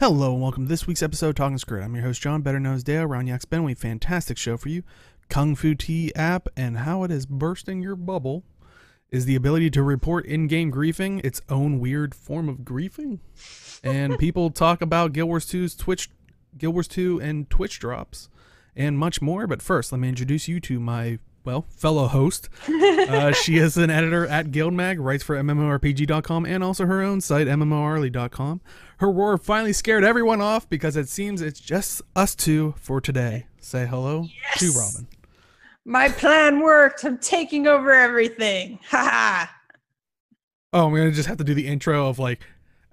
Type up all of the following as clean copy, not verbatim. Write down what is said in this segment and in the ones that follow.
Hello and welcome to this week's episode of Talking Skritt. I'm your host John, better known as Dale. Around Yak's Ben, we have a fantastic show for you. Kung Fu Tea app and how it is bursting your bubble is the ability to report in-game griefing, its own weird form of griefing. And people talk about Guild Wars 2 and Twitch drops and much more. But first, let me introduce you to my fellow host. She is an editor at Guildmag, writes for MMORPG.com and also her own site, MMORly.com. Her roar finally scared everyone off because it seems it's just us two for today. Say hello to Robin. My plan worked. I'm taking over everything. Haha. Oh, I'm going to just have to do the intro of like,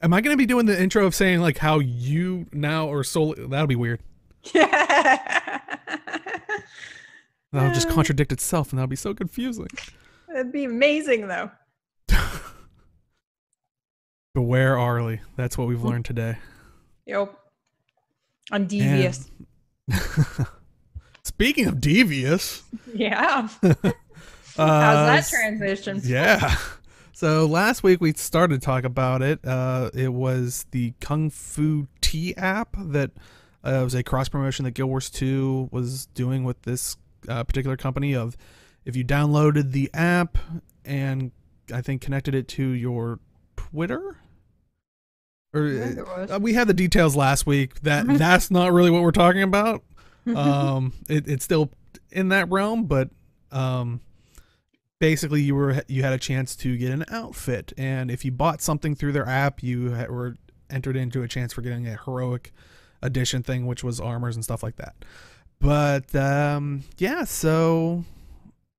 am I going to be doing the intro of saying like how you now are solely, that'll be weird. Yeah. That'll just contradict itself and that'll be so confusing. It'd be amazing though. Beware Arlie. That's what we've learned today. Yep. I'm devious. And speaking of devious. Yeah. How's that transition? Yeah. So last week we started to talk about it. It was the Kung Fu Tea app that was a cross promotion that Guild Wars 2 was doing with this particular company. Of if you downloaded the app and I think connected it to your Twitter, or we had the details last week. That's not really what we're talking about. It's still in that realm, but basically you had a chance to get an outfit, and if you bought something through their app, you were entered into a chance for getting a heroic edition thing, which was armors and stuff like that. But yeah, so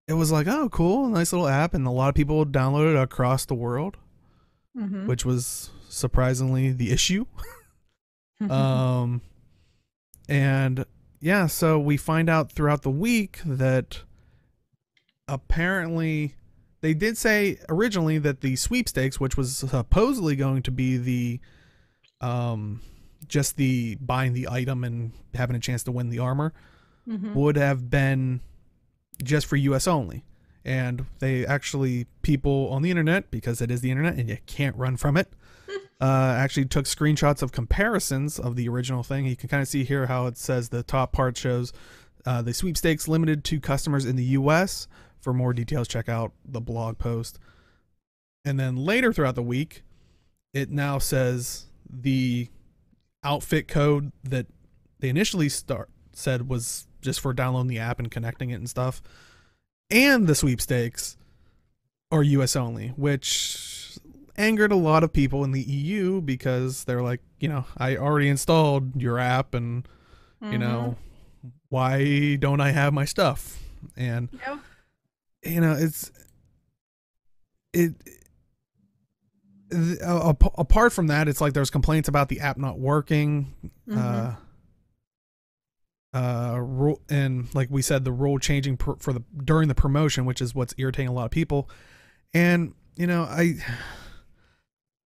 it was like, oh, cool, nice little app, and a lot of people downloaded it across the world, which was surprisingly the issue. And yeah, so we find out throughout the week that apparently they did say originally that the sweepstakes, which was supposedly going to be the just the buying the item and having a chance to win the armor, would have been just for US only. And they actually, people on the internet, because it is the internet and you can't run from it, actually took screenshots of comparisons of the original thing. You can kind of see here how it says the top part shows the sweepstakes limited to customers in the US. For more details, check out the blog post. And then later throughout the week, it now says the outfit code that they initially said was just for downloading the app and connecting it and stuff, and the sweepstakes are US only, which angered a lot of people in the EU because they're like, you know, I already installed your app and you know, why don't I have my stuff? And you know, apart from that, it's like there's complaints about the app not working, and like we said, the rule changing during the promotion, which is what's irritating a lot of people. And you know,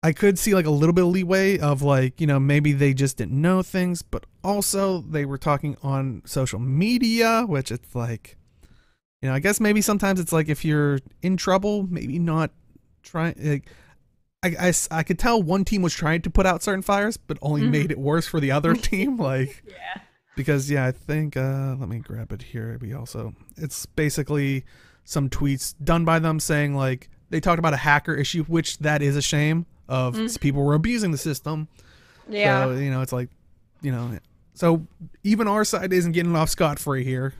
I could see like a little bit of leeway of like, you know, maybe they just didn't know things, but also they were talking on social media, which it's like, you know, I guess maybe sometimes it's like if you're in trouble, maybe not trying. Like, I could tell one team was trying to put out certain fires, but only made it worse for the other team. Like, because yeah, I think let me grab it here. It's basically some tweets done by them saying like they talked about a hacker issue, which that is a shame of people were abusing the system. Yeah, so, you know, it's like, you know. So even our side isn't getting off scot-free here.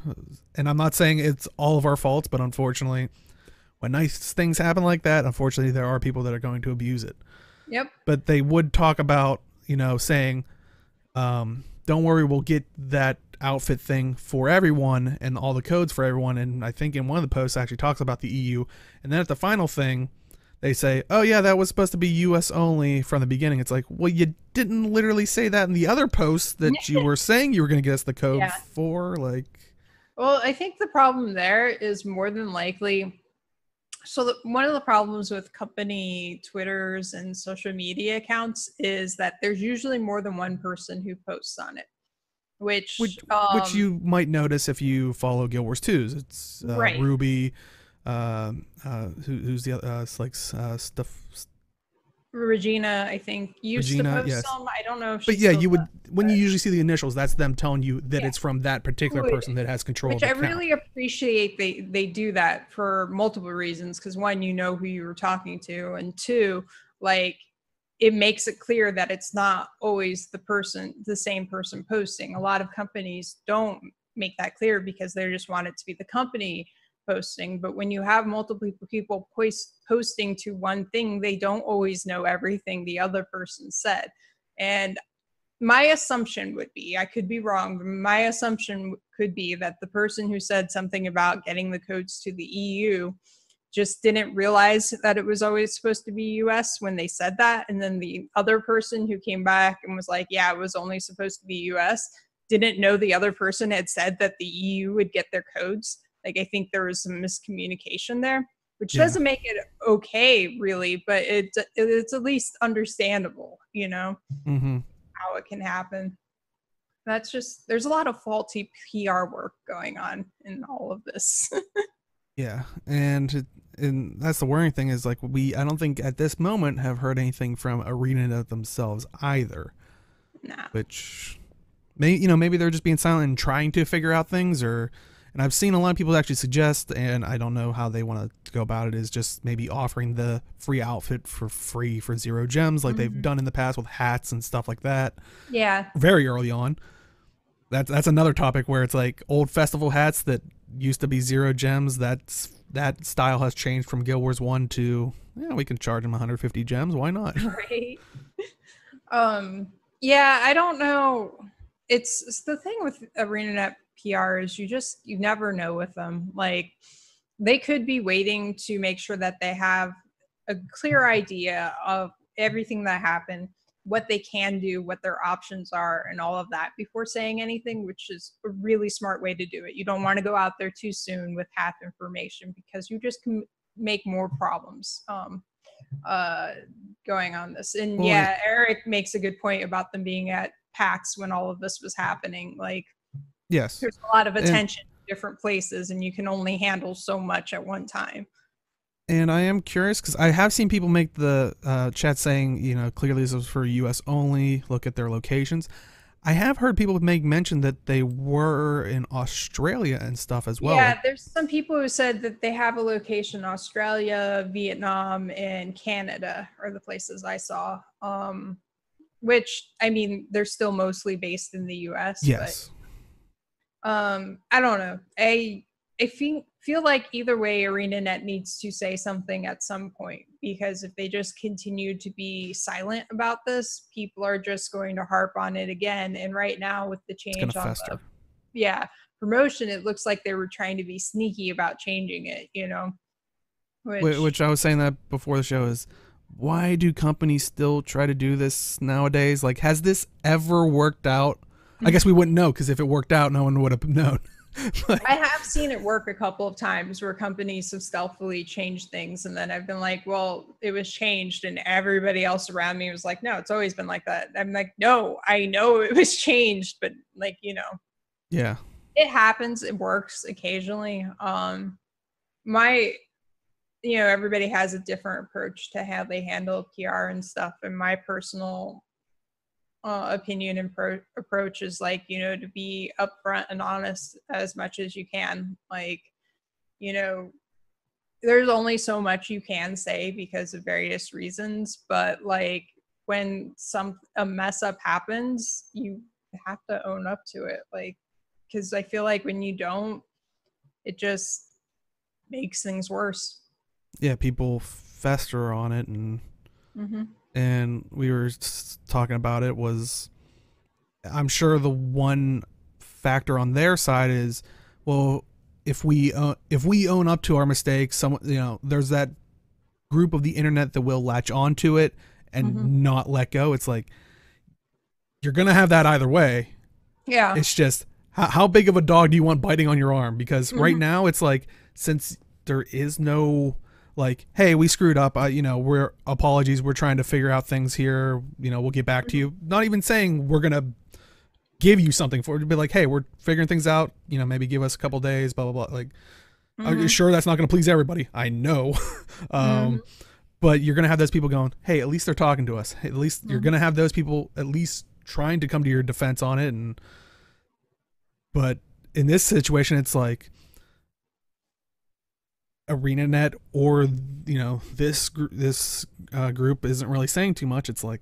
And I'm not saying it's all of our faults, but unfortunately, when nice things happen like that, unfortunately, there are people that are going to abuse it. Yep. But they would talk about, you know, saying, don't worry, we'll get that outfit thing for everyone and all the codes for everyone. And I think in one of the posts actually talks about the EU. And then at the final thing, they say, oh yeah, that was supposed to be US only from the beginning. It's like, well, you didn't literally say that in the other posts that you were saying you were going to get us the code for. Like, well, I think the problem there is more than likely. So one of the problems with company Twitters and social media accounts is that there's usually more than one person who posts on it, which you might notice if you follow Guild Wars 2's. It's Ruby, who's the other, stuff Regina, I think, used to Regina, post yes. some. I don't know if But she yeah, still you would, does. when you usually see the initials, that's them telling you that Yeah. it's from that particular person that has control of Which the I account. really appreciate they do that for multiple reasons. Because one, you know who you were talking to, and two, like it makes it clear that it's not always the same person posting. A lot of companies don't make that clear because they just want it to be the company posting. But when you have multiple people posting to one thing, they don't always know everything the other person said. And my assumption would be, I could be wrong, but my assumption could be that the person who said something about getting the codes to the EU just didn't realize that it was always supposed to be US when they said that. And then the other person who came back and was like, yeah, it was only supposed to be US, didn't know the other person had said that the EU would get their codes. Like, I think there was some miscommunication there, which Yeah. doesn't make it okay, really, but it's at least understandable, Mm-hmm. how it can happen. That's just, there's a lot of faulty PR work going on in all of this. Yeah, and that's the worrying thing is like I don't think at this moment have heard anything from ArenaNet themselves either. Nah. Which maybe they're just being silent and trying to figure out things, and I've seen a lot of people actually suggest, and I don't know how they want to go about it, is just maybe offering the free outfit for free for 0 gems like they've done in the past with hats and stuff like that. Yeah. Very early on. That's another topic where it's like old festival hats that used to be 0 gems. That style has changed from Guild Wars 1 to, yeah, we can charge them 150 gems. Why not? Right. Yeah, I don't know. It's the thing with ArenaNet PR is you never know with them. Like, they could be waiting to make sure that they have a clear idea of everything that happened, what they can do, what their options are, and all of that before saying anything, which is a really smart way to do it. You don't want to go out there too soon with half information because you just can make more problems going on this. And Well, yeah, Eric makes a good point about them being at PAX when all of this was happening. Like, yes. there's a lot of attention in different places, and you can only handle so much at one time. And I am curious because I have seen people make the chat saying, clearly this is for US only. Look at their locations. I have heard people make mention that they were in Australia and stuff as well. Yeah, there's some people who said that they have a location in Australia, Vietnam, and Canada are the places I saw. Which, I mean, they're still mostly based in the US. Yes. But, I don't know. I feel like either way, ArenaNet needs to say something at some point, because if they just continue to be silent about this, people are just going to harp on it again. And right now, with the change on the promotion, it looks like they were trying to be sneaky about changing it, Which I was saying that before the show is, why do companies still try to do this nowadays? Like, has this ever worked out? I guess we wouldn't know, because if it worked out, no one would have known. I have seen it work a couple of times where companies have stealthily changed things, and then I've been like, well, it was changed, and everybody else around me was like, no, it's always been like that. I'm like, no, I know it was changed, but like, yeah, it happens. It works occasionally. Everybody has a different approach to how they handle PR and stuff, and my personal opinion and approach is like, to be upfront and honest as much as you can. Like, there's only so much you can say because of various reasons, but like when a mess up happens, you have to own up to it. Like, because I feel like when you don't, it just makes things worse. Yeah, people fester on it, and and we were talking about it was, I'm sure the one factor on their side is, well, if we own up to our mistakes, there's that group of the internet that will latch onto it and not let go. It's like, you're gonna have that either way. Yeah, it's just how big of a dog do you want biting on your arm? Because right now it's like, since there is no, like, hey, we screwed up, we're apologies, we're trying to figure out things here, we'll get back to you. Not even saying we're gonna give you something for it, to be like, hey, we're figuring things out, maybe give us a couple days, blah blah blah. Like, I'm sure that's not gonna please everybody, I know. But you're going to have those people going, hey, at least they're talking to us. Hey, at least you're going to have those people at least trying to come to your defense on it. But in this situation, it's like ArenaNet or, this group isn't really saying too much. It's like,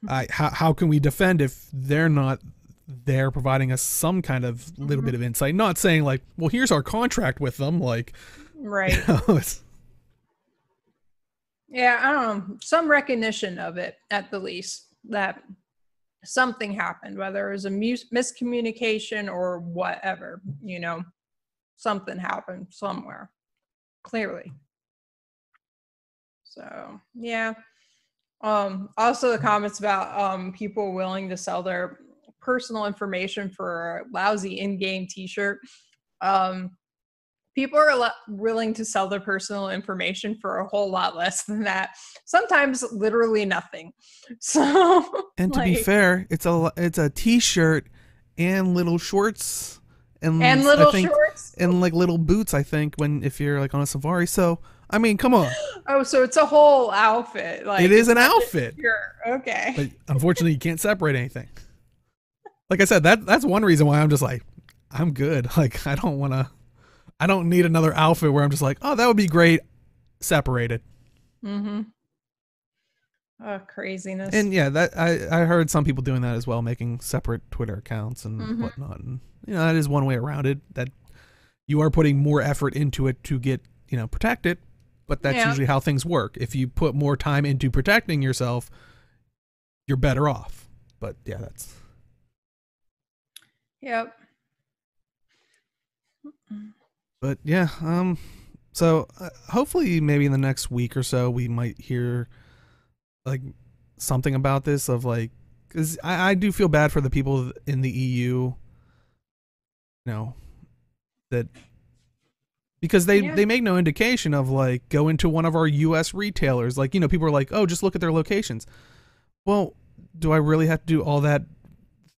how can we defend if they're not there providing us some kind of little bit of insight? Not saying like, well, here's our contract with them. Like, right. Yeah, I don't know. Some recognition of it, at the least, that something happened, whether it was a miscommunication or whatever, something happened somewhere, clearly. So, yeah. Also, the comments about people willing to sell their personal information for a lousy in-game t-shirt. People are willing to sell their personal information for a whole lot less than that. Sometimes literally nothing. So, and to be fair, it's a t-shirt and little shorts and little shorts and like little boots. I think if you're like on a safari. So I mean, come on. Oh, so it's a whole outfit. Like it is an outfit. Okay. But unfortunately, you can't separate anything. Like I said, that's one reason why I'm just like, I'm good. Like I don't need another outfit where I'm just like, oh, that would be great separated. Mm-hmm. Oh, craziness. And yeah, that I heard some people doing that as well, making separate Twitter accounts and whatnot. And that is one way around it, that you are putting more effort into it to get, protect it. But that's usually how things work. If you put more time into protecting yourself, you're better off. But yeah, that's. Yep. But yeah, so hopefully maybe in the next week or so we might hear like something about this, of like, because I do feel bad for the people in the EU, that because they make no indication of like, go into one of our US retailers. Like, people are like, oh, just look at their locations. Well, do I really have to do all that,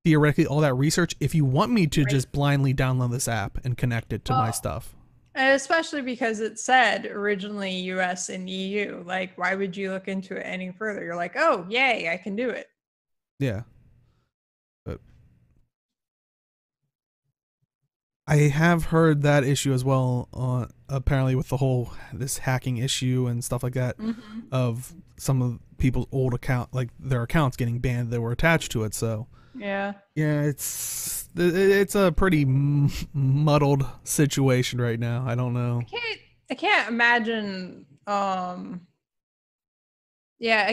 theoretically, all that research if you want me to just blindly download this app and connect it to my stuff? Especially because it said originally US and EU. Like, why would you look into it any further? You're like, oh, yay, I can do it. Yeah. But I have heard that issue as well, apparently with the whole, this hacking issue and stuff like that, of some of people's old account, like their accounts getting banned that were attached to it. So yeah, it's a pretty muddled situation right now. I don't know. I can't imagine. I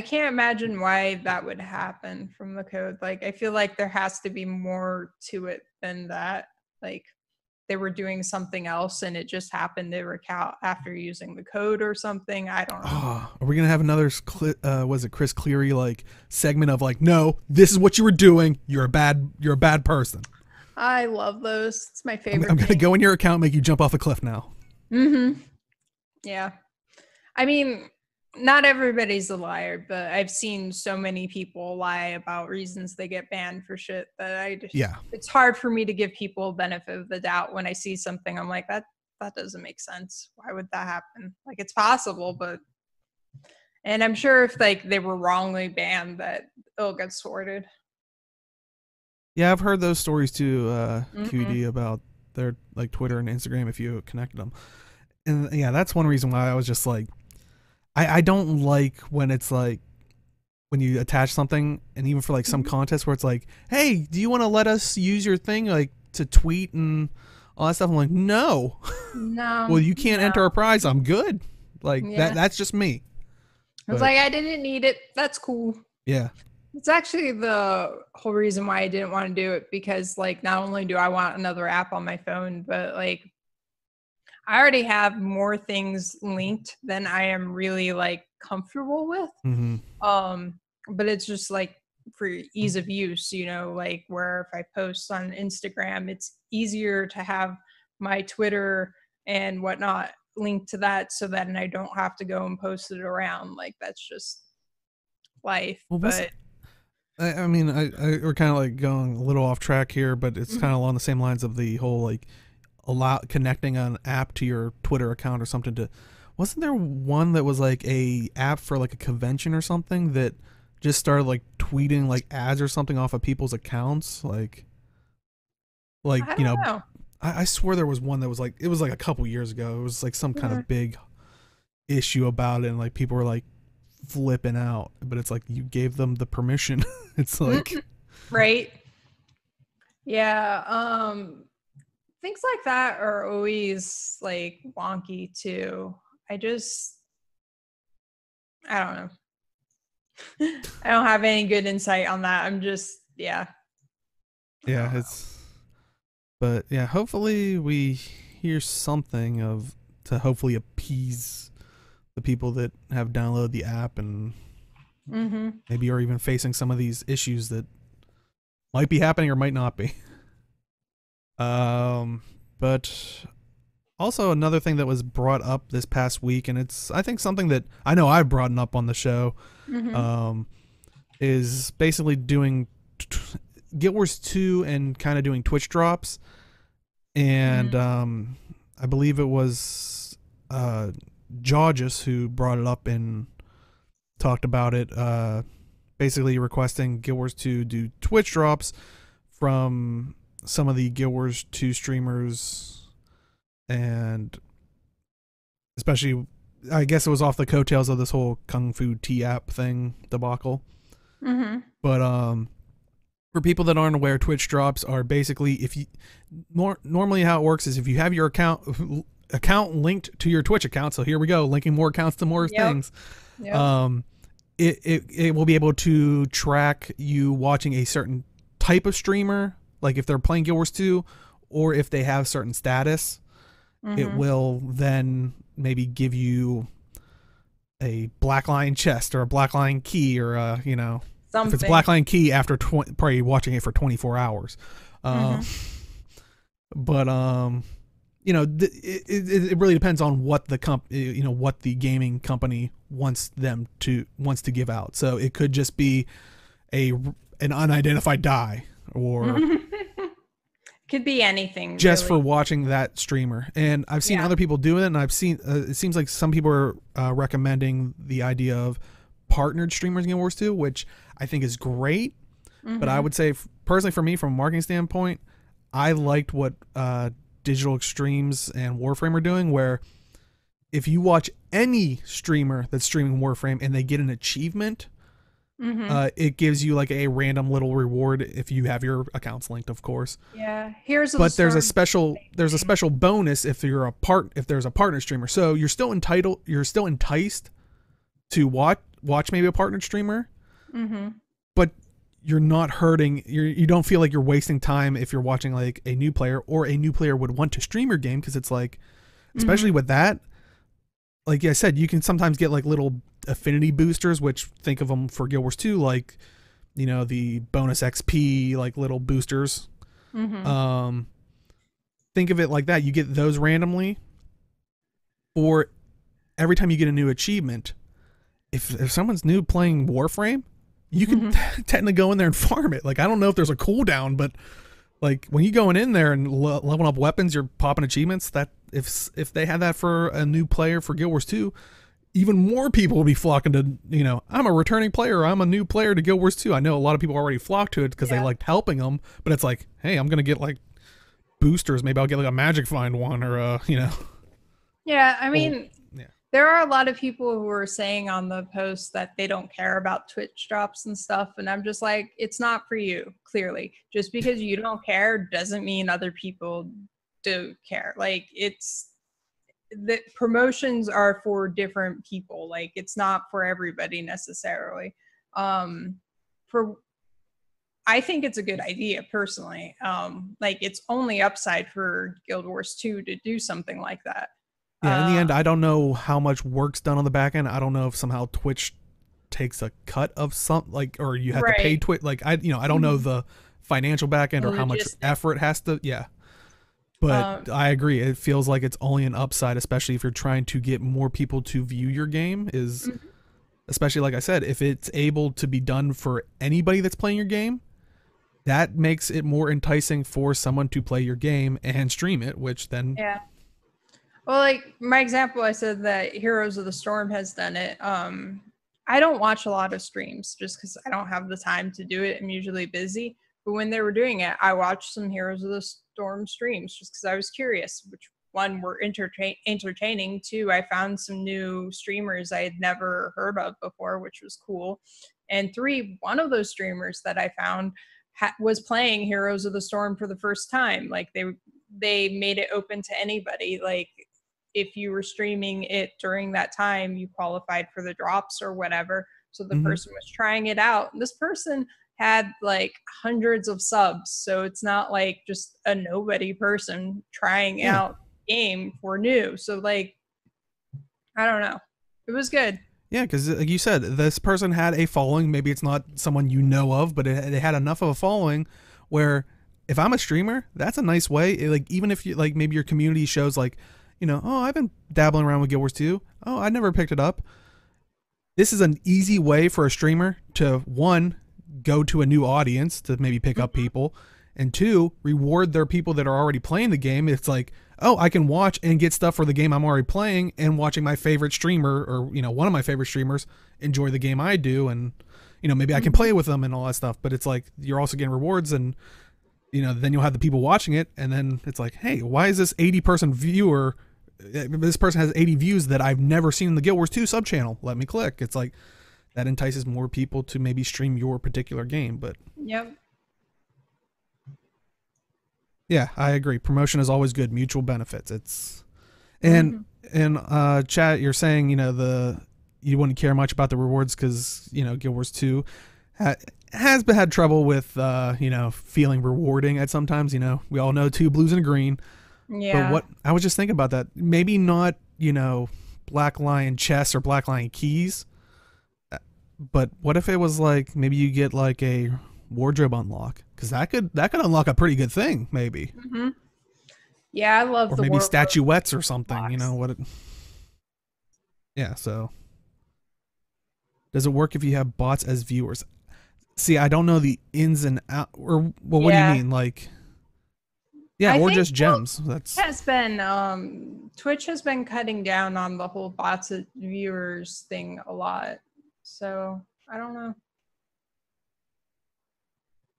can't imagine why that would happen from the code. Like, I feel like there has to be more to it than that. Like, they were doing something else and it just happened to recount after using the code or something. I don't know. Oh, are we gonna have another was it Chris Cleary like segment of like, no, this is what you were doing, you're a bad person? I love those. It's my favorite. I'm gonna go in your account, make you jump off a cliff now. Yeah, I mean, not everybody's a liar, but I've seen so many people lie about reasons they get banned for shit that it's hard for me to give people benefit of the doubt when I see something. I'm like, that doesn't make sense. Why would that happen? Like, it's possible, and I'm sure if like they were wrongly banned, that it'll get sorted. Yeah, I've heard those stories too, QD, about their like Twitter and Instagram if you connected them. And yeah, that's one reason why I was just like, I don't like when it's like, when you attach something, and even for like some contests where it's like, hey, do you want to let us use your thing like to tweet and all that stuff? I'm like, no. Well, you can't enter a prize. I'm good. Like that's just me. I was like, I didn't need it. That's cool. Yeah. It's actually the whole reason why I didn't want to do it, because like, not only do I want another app on my phone, but like, I already have more things linked than I am really like comfortable with. But it's just like for ease of use, like where if I post on Instagram, it's easier to have my Twitter and whatnot linked to that, so that I don't have to go and post it around. Like, that's just life. Well, but I mean, we're kind of like going a little off track here, but it's kind of along the same lines of the whole like connecting an app to your Twitter account or something. wasn't there one that was like a app for like a convention or something that just started like tweeting like ads or something off of people's accounts? Like I you don't know, know. I swear there was one that was like, it was like a couple years ago. It was like some kind Mm. of big issue about it, and like people were like flipping out. But it's like you gave them the permission. It's like, Right. Yeah. Things like that are always like wonky too. I just, I don't know. I don't have any good insight on that. I'm just, yeah. I yeah, don't know. it's. But yeah, hopefully we hear something of to hopefully appease the people that have downloaded the app and Mm-hmm. maybe are even facing some of these issues that might be happening or might not be. But also another thing that was brought up this past week, and it's I think something that I know I've brought up on the show, Mm-hmm. um, is basically doing Guild Wars 2 and kind of doing Twitch drops. And Mm-hmm. I believe it was Georges who brought it up and talked about it, basically requesting Guild Wars 2 do Twitch drops from some of the Guild Wars 2 streamers, and especially, I guess it was off the coattails of this whole Kung Fu Tea app thing debacle. Mm-hmm. But for people that aren't aware, Twitch drops are basically, if you normally how it works is if you have your account linked to your Twitch account. So here we go, linking more accounts to more Yep. things. Yep. It will be able to track you watching a certain type of streamer, like if they're playing Guild Wars 2, or if they have certain status. It Mm-hmm. will then maybe give you a black line chest or a black line key, or if it's Something. black line key after probably watching it for 24 hours. Uh, Mm-hmm. but it really depends on what the what the gaming company wants to give out. So it could just be an unidentified die, or Could be anything. just Really. for watching that streamer. And I've seen Yeah. other people do it, and I've seen it seems like some people are recommending the idea of partnered streamers in Guild Wars 2, which I think is great. But I Mm-hmm. would say, personally, for me, from a marketing standpoint, I liked what Digital Extremes and Warframe are doing, where if you watch any streamer that's streaming Warframe and they get an achievement, Mm-hmm. it gives you like a random little reward if you have your accounts linked, of course. Yeah. Here's a But there's a story. special bonus if there's a partner streamer. So you're still enticed to watch maybe a partnered streamer, Mm-hmm. but you're not hurting. You don't feel like you're wasting time if you're watching like a new player, or a new player would want to stream your game, because it's like, especially with that, like I said, you can sometimes get like little affinity boosters, which think of them for Guild Wars 2, like the bonus XP, like little boosters. Mm-hmm. Think of it like that. You get those randomly, or every time you get a new achievement. If someone's new playing Warframe, you can technically go in there and farm it. Like, I don't know if there's a cooldown, but like when you going in there and leveling up weapons, you're popping achievements. That if they had that for a new player for Guild Wars 2, even more people will be flocking to, I'm a returning player, I'm a new player to Guild Wars 2. I know a lot of people already flocked to it because they liked helping them, but it's like, hey, I'm gonna get like boosters. Maybe I'll get like a Magic Find one, or Yeah. I mean, yeah. there are a lot of people who are saying on the post that they don't care about Twitch drops and stuff. And I'm just like, it's not for you, clearly. Just because you don't care doesn't mean other people do care. Like, it's the promotions are for different people. Like, it's not for everybody necessarily. For I think it's a good idea personally. Like, it's only upside for Guild Wars 2 to do something like that. Yeah, in the end, I don't know how much work's done on the back end. I don't know if somehow Twitch takes a cut of or you have to pay Right. Twitch. Like, I don't know the financial back end The or how much logistics. effort has to. Yeah, but I agree. It feels like it's only an upside, especially if you're trying to get more people to view your game. Especially like I said, if it's able to be done for anybody that's playing your game, that makes it more enticing for someone to play your game and stream it, which then Yeah. Well, like my example, I said that Heroes of the Storm has done it. I don't watch a lot of streams just because I don't have the time to do it. I'm usually busy. But when they were doing it, I watched some Heroes of the Storm streams just because I was curious, which one were entertaining. Two, I found some new streamers I had never heard of before, which was cool. And three, one of those streamers that I found was playing Heroes of the Storm for the first time. Like they made it open to anybody. Like if you were streaming it during that time, you qualified for the drops or whatever. So the person was trying it out. And this person had like hundreds of subs. So it's not like just a nobody person trying out game for new. So like, I don't know. It was good. Yeah, because like you said, this person had a following. Maybe it's not someone you know of, but it had enough of a following where if I'm a streamer, that's a nice way. Like even if you like maybe your community shows like, you know, oh, I've been dabbling around with Guild Wars 2. Oh, I never picked it up. This is an easy way for a streamer to, one, go to a new audience to maybe pick up people, and two, reward their people that are already playing the game. It's like, oh, I can watch and get stuff for the game I'm already playing and watching my favorite streamer or, you know, one of my favorite streamers enjoy the game I do. And, you know, maybe I can play with them and all that stuff. But it's like you're also getting rewards and, you know, then you'll have the people watching it. And then it's like, hey, why is this 80-person viewer? This person has 80 views that I've never seen in the Guild Wars 2 sub channel. Let me click. It's like that entices more people to maybe stream your particular game. But yep. Yeah, I agree. Promotion is always good. Mutual benefits. It's and chat. You're saying, you know, you wouldn't care much about the rewards because, you know, Guild Wars 2 has had trouble with you know, feeling rewarding at sometimes. You know, we all know 2 blues and a green. Yeah. But what I was just thinking about that, maybe not, you know, Black Lion chests or Black Lion keys, but what if it was like maybe you get like a wardrobe unlock, because that could unlock a pretty good thing maybe. Yeah, I love or the maybe statuettes or something box. You know what yeah, so does it work if you have bots as viewers? See, I don't know the ins and out, or well, what do you mean, like or just gems? That's has been Twitch has been cutting down on the whole bots as viewers thing a lot, so I don't know.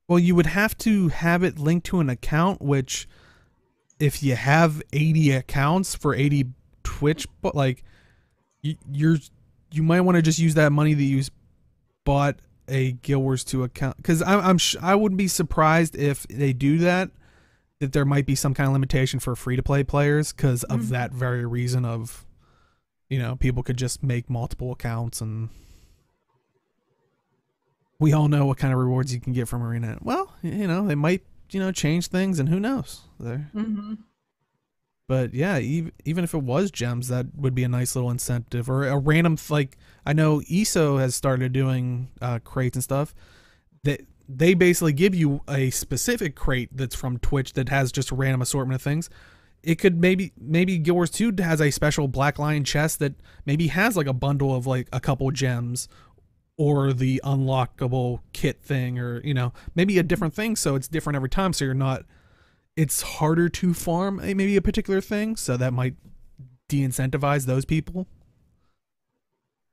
Well, you would have to have it linked to an account, which if you have 80 accounts for 80 Twitch, but like you might want to just use that money that you bought a Guild Wars 2 account, because I wouldn't be surprised if they do that there might be some kind of limitation for free-to-play players because of that very reason of, you know, people could just make multiple accounts, and we all know what kind of rewards you can get from Arena. Well, you know, they might, you know, change things, and who knows there. But yeah, even if it was gems, that would be a nice little incentive, or a random, like I know ESO has started doing crates and stuff that they basically give you a specific crate that's from Twitch that has just a random assortment of things. It could maybe Guild Wars 2 has a special Black Lion chest that maybe has like a bundle of like a couple gems or the unlockable kit thing, or, you know, maybe a different thing. So it's different every time. So you're not, it's harder to farm maybe a particular thing. So that might de-incentivize those people.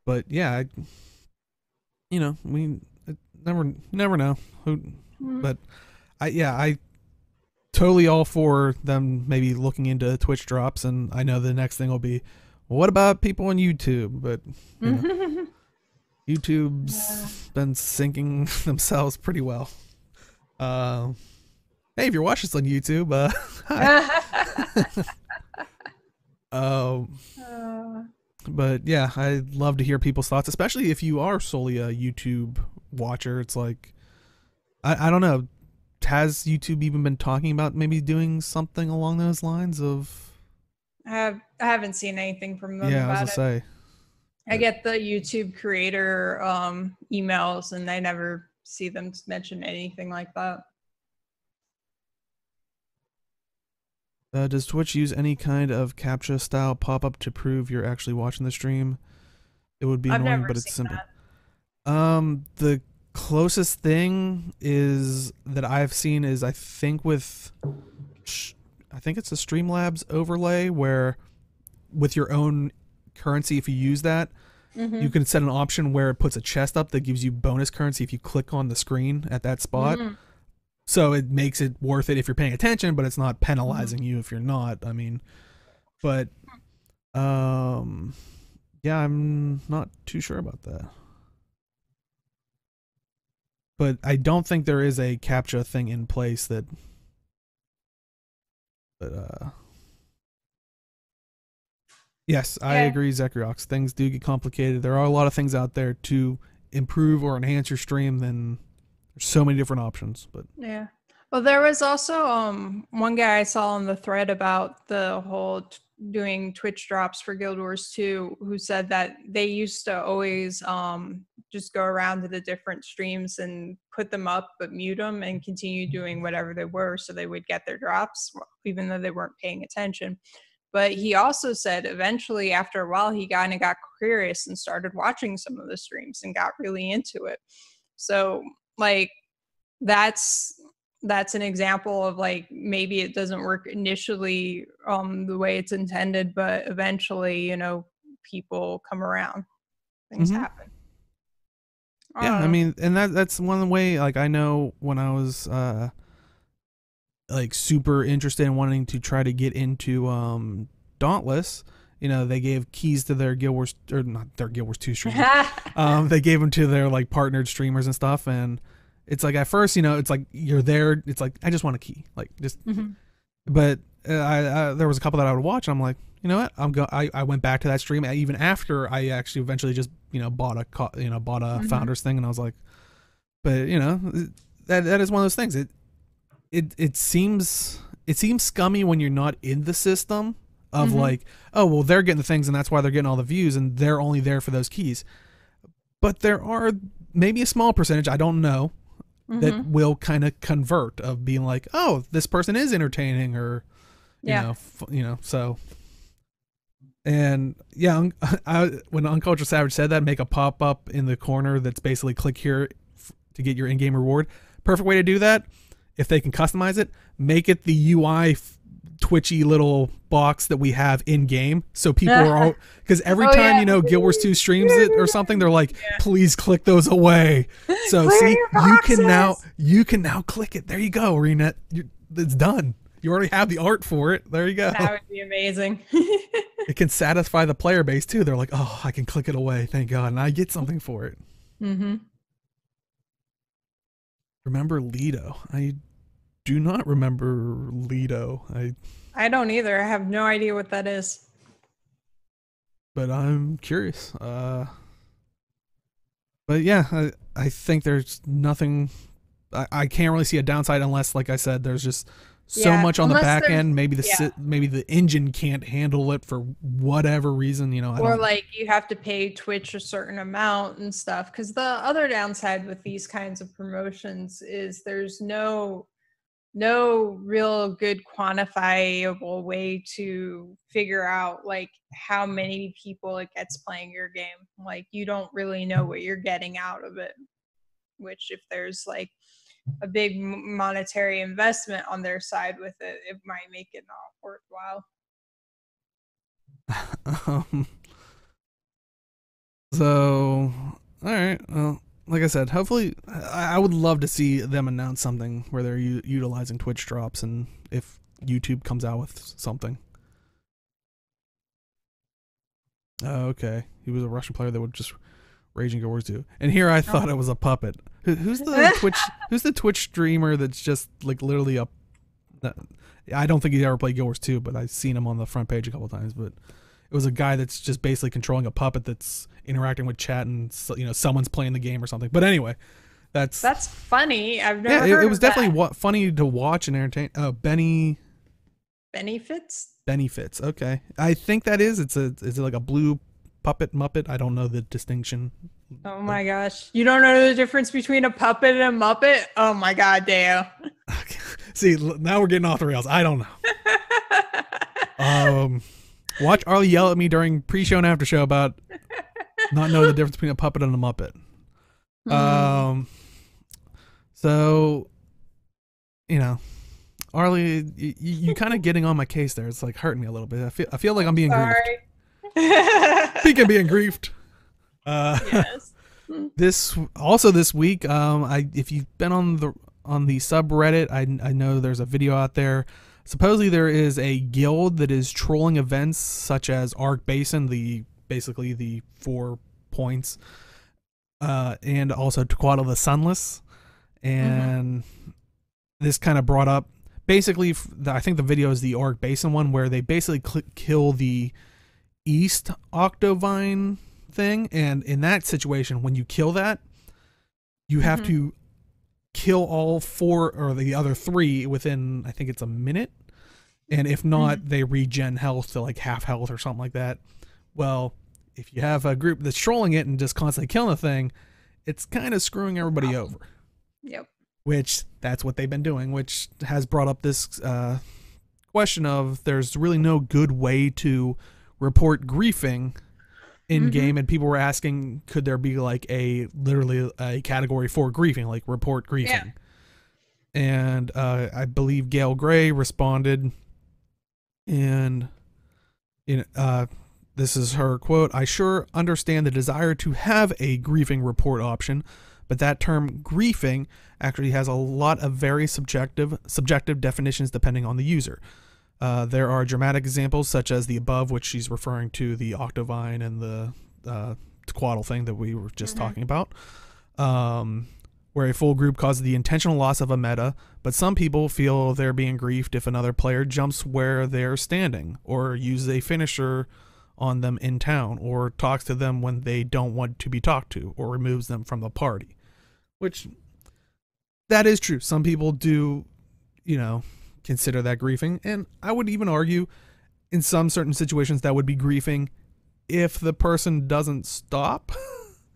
But yeah, you know, never know who, but I totally all for them maybe looking into Twitch drops, and I know the next thing will be, well, what about people on YouTube? But you know, YouTube's been sinking themselves pretty well. Hey, if you're watching this on YouTube, hi. But yeah, I'd love to hear people's thoughts, especially if you are solely a YouTube watcher. It's like, I don't know, has YouTube even been talking about maybe doing something along those lines of? I haven't seen anything from them. Yeah, about I was gonna say. I get the YouTube creator emails, and I never see them mention anything like that. Does Twitch use any kind of CAPTCHA style pop-up to prove you're actually watching the stream? It would be annoying, but it's simple. The closest thing is that I've seen is I think it's a Streamlabs overlay where with your own currency, if you use that, you can set an option where it puts a chest up that gives you bonus currency if you click on the screen at that spot. So it makes it worth it if you're paying attention, but it's not penalizing you if you're not. I mean, but yeah, I'm not too sure about that. But I don't think there is a CAPTCHA thing in place that. But yes, I agree, Zekriox. Things do get complicated. There are a lot of things out there to improve or enhance your stream. Then there's so many different options. But yeah. Well, there was also one guy I saw on the thread about the whole doing Twitch drops for Guild Wars 2 who said that they used to always just go around to the different streams and put them up but mute them and continue doing whatever they were so they would get their drops even though they weren't paying attention. But he also said eventually after a while he kind of got curious and started watching some of the streams and got really into it. So like that's an example of like maybe it doesn't work initially the way it's intended, but eventually, you know, people come around, things happen. Yeah, I mean, and that's one way. Like I know when I was like super interested in wanting to try to get into Dauntless, you know, they gave keys to their Guild Wars, or not their Guild Wars 2 streamers. They gave them to their like partnered streamers and stuff, and it's like at first, you know, it's like you're there. It's like I just want a key, like just. But I there was a couple that I would watch, and I'm like, you know what, I went back to that stream even after I actually eventually just bought a founders thing, and I was like, but you know, that is one of those things. It seems scummy when you're not in the system of like, oh well, they're getting the things and that's why they're getting all the views and they're only there for those keys. But there are maybe a small percentage, I don't know, that will kind of convert of being like, oh, this person is entertaining, or you know, so. And yeah, when Uncultured Savage said that, make a pop up in the corner that's basically click here to get your in-game reward. Perfect way to do that. If they can customize it, make it the UI twitchy little box that we have in game, so people are all, because every time you know Guild Wars 2 streams it or something, they're like, please click those away. So see, you can now click it. There you go, Renette. It's done. You already have the art for it. There you go. That would be amazing. It can satisfy the player base too. They're like, oh, I can click it away, thank God, and I get something for it. Remember Lido? I do not remember Lido. I don't either. I have no idea what that is. But I'm curious. But yeah, I think there's nothing. I can't really see a downside unless, like I said, there's just so much on the back end. Maybe the engine can't handle it for whatever reason, you know. Or like you have to pay Twitch a certain amount and stuff. Because the other downside with these kinds of promotions is there's no real good quantifiable way to figure out like how many people it gets playing your game. Like you don't really know what you're getting out of it, which if there's like a big monetary investment on their side with it, it might make it not worthwhile. So all right, well, like I said, hopefully, I would love to see them announce something where they're utilizing Twitch drops, and if YouTube comes out with something. Oh, okay. He was a Russian player that would just rage in Guild Wars 2. And here I thought it was a puppet. Who's the Twitch streamer that's just like literally a? I don't think he ever played Guild Wars 2, but I've seen him on the front page a couple times. But it was a guy that's just basically controlling a puppet that's interacting with chat, and you know, someone's playing the game or something. But anyway, that's funny. I've never heard it was of that. definitely funny to watch and entertain. Oh, Benny Fitz. Okay, I think that is it's like a blue puppet muppet. I don't know the distinction. Oh my gosh, you don't know the difference between a puppet and a muppet? Oh my god, Deo. Okay. See, now we're getting off the rails. I don't know. Watch Arlie yell at me during pre-show and after show about not knowing the difference between a puppet and a muppet. So, you know, Arlie, you kind of getting on my case there. It's like hurting me a little bit. I feel like I'm being griefed. Sorry. Speaking of being griefed, Yes. this week, if you've been on the subreddit, I know there's a video out there. Supposedly there is a guild that is trolling events such as Arc Basin, basically the 4 points, and also Tequatl the Sunless, and this kind of brought up basically. I think the video is the Arc Basin one where they basically kill the East Octovine thing, and in that situation, when you kill that, you have to kill all 4 or the other 3 within, I think it's a minute, and if not, they regen health to like half health or something like that. Well, if you have a group that's trolling it and just constantly killing the thing, it's kind of screwing everybody over. Yep. Which that's what they've been doing, which has brought up this question of there's really no good way to report griefing in game, and people were asking, could there be like literally a category for griefing, like report griefing? Yeah. And I believe Gail Gray responded, and this is her quote: "I sure understand the desire to have a griefing report option, but that term griefing actually has a lot of very subjective definitions depending on the user. There are dramatic examples such as the above, which she's referring to the Octovine and the Tequatl thing that we were just talking about, where a full group causes the intentional loss of a meta, but some people feel they're being griefed if another player jumps where they're standing, or uses a finisher on them in town, or talks to them when they don't want to be talked to, or removes them from the party." Which, that is true. Some people do, consider that griefing, and I would even argue in some certain situations that would be griefing if the person doesn't stop.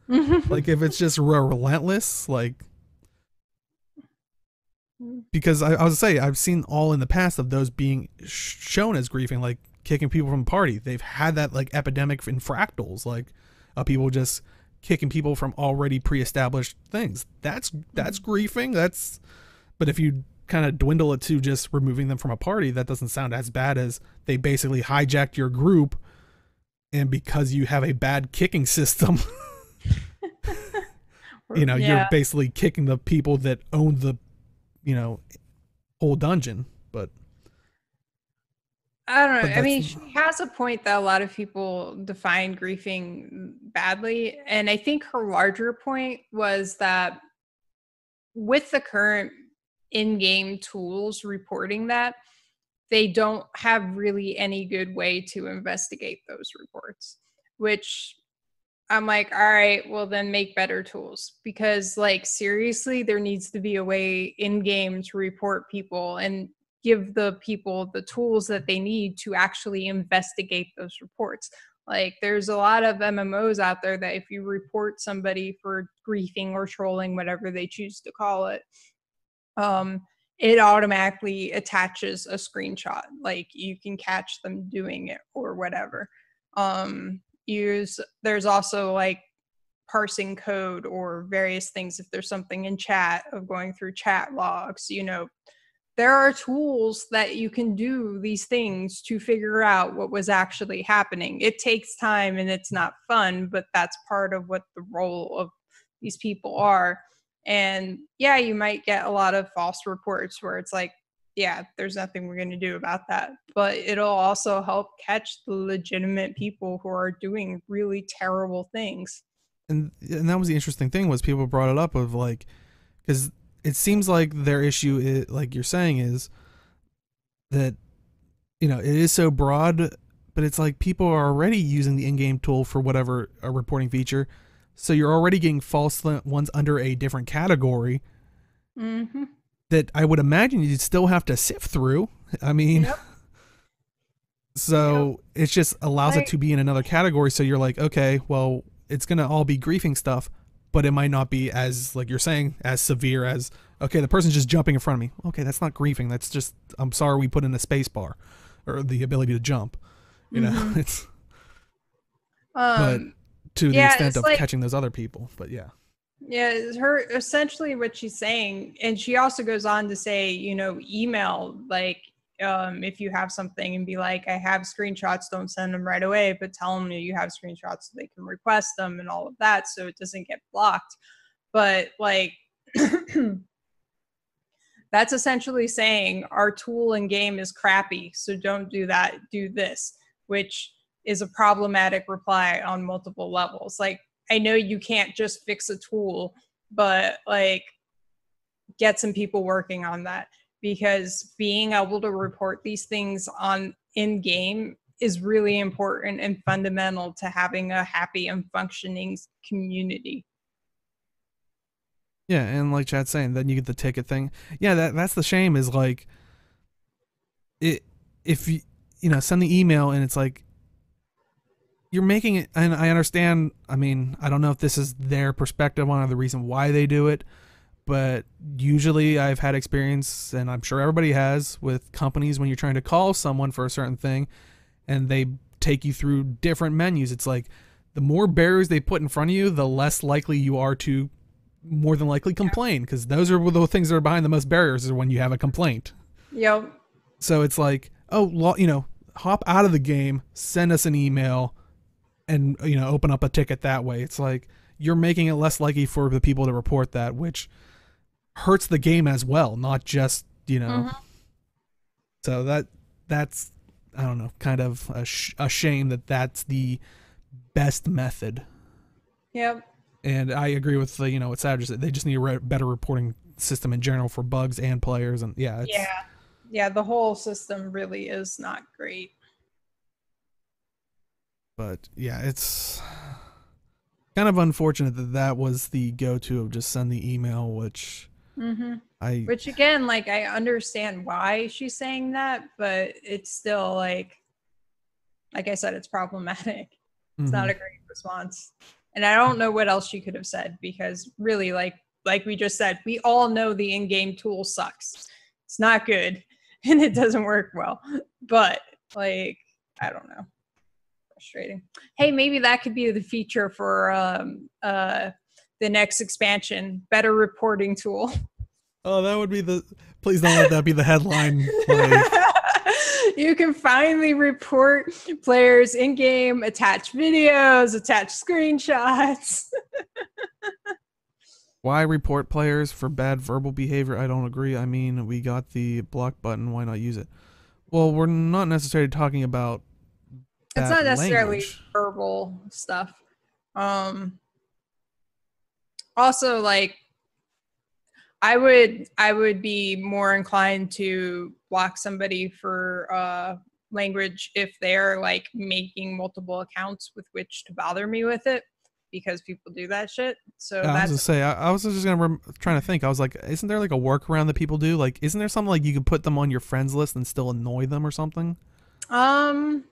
Like if it's just relentless, like, because I was say I've seen all in the past of those being shown as griefing, like kicking people from the party. They've had that like epidemic in fractals, like people just kicking people from already pre-established things. That's griefing. But if you kind of dwindle it to just removing them from a party, that doesn't sound as bad as they basically hijacked your group, and because you have a bad kicking system, you're basically kicking the people that own the whole dungeon. But I don't know. I mean, she has a point that a lot of people define griefing badly, and I think her larger point was that with the current in-game tools reporting that, they don't have really any good way to investigate those reports, which I'm like, all right, well then make better tools, because like seriously, there needs to be a way in-game to report people and give the people the tools that they need to actually investigate those reports. Like there's a lot of MMOs out there that if you report somebody for griefing or trolling, whatever they choose to call it, it automatically attaches a screenshot. Like you can catch them doing it or whatever. There's also like parsing code or various things. If there's something in chat, of going through chat logs, there are tools that you can do these things to figure out what was actually happening. It takes time and it's not fun, but that's part of what the role of these people are. And yeah, you might get a lot of false reports where it's like, yeah, there's nothing we're going to do about that. But it'll also help catch the legitimate people who are doing really terrible things. And that was the interesting thing, was people brought it up of like, because it seems like their issue is, like you're saying, is that, it is so broad, but it's like people are already using the in-game tool for whatever a reporting feature. So you're already getting false ones under a different category that I would imagine you'd still have to sift through. I mean, so it just allows it to be in another category. So you're like, okay, well, it's going to all be griefing stuff, but it might not be as, like you're saying, as severe as, okay, the person's just jumping in front of me. Okay, that's not griefing. That's just, I'm sorry we put in a space bar or the ability to jump. It's but to the extent of catching those other people. But yeah. Yeah, it's her essentially what she's saying, and she also goes on to say, email, like, if you have something and be like, I have screenshots, don't send them right away, but tell them you have screenshots so they can request them and all of that, so it doesn't get blocked. But like, that's essentially saying our tool in game is crappy, so don't do that, do this, which is a problematic reply on multiple levels. Like, I know you can't just fix a tool, but like, get some people working on that, because being able to report these things on in game is really important and fundamental to having a happy and functioning community. Yeah, and like Chad's saying, then you get the ticket thing. Yeah, that's the shame is like it if you send the email and it's like you're making it, and I understand. I mean, I don't know if this is their perspective on the reason why they do it, but usually I've had experience, and I'm sure everybody has, with companies when you're trying to call someone for a certain thing, and they take you through different menus. It's like the more barriers they put in front of you, the less likely you are to more than likely complain, because those are the things that are behind the most barriers is when you have a complaint. Yep. So it's like, oh, hop out of the game, send us an email, and open up a ticket that way. It's like you're making it less likely for the people to report that, which hurts the game as well, not just Mm-hmm. So that's I don't know, kind of a shame that that's the best method. Yep. And I agree with what Savage said. They just need a better reporting system in general for bugs and players. And yeah, Yeah. it's Yeah, the whole system really is not great. but yeah, it's kind of unfortunate that that was the go-to of just send the email, which Mm-hmm. I Which again, like, I understand why she's saying that, but it's still like I said, it's problematic. It's not mhm. a great response. And I don't know what else she could have said, because really, like we just said, we all know the in-game tool sucks. It's not good and it doesn't work well. But like, I don't know. Frustrating. Hey, maybe that could be the feature for the next expansion, better reporting tool. Oh, that would be the. Please don't let that be the headline. Like, You can finally report players in game, attach videos, attach screenshots. why report players for bad verbal behavior? I don't agree. I mean, we got the block button. Why not use it? Well, we're not necessarily talking about It's bad not necessarily language. verbal stuff. Um, Also, like, I would be more inclined to block somebody for language if they're like making multiple accounts with which to bother me with it, because people do that shit. So I was gonna that's say, I was just trying to think. I was like, isn't there like a workaround that people do? Like, isn't there something like you can put them on your friends list and still annoy them or something? um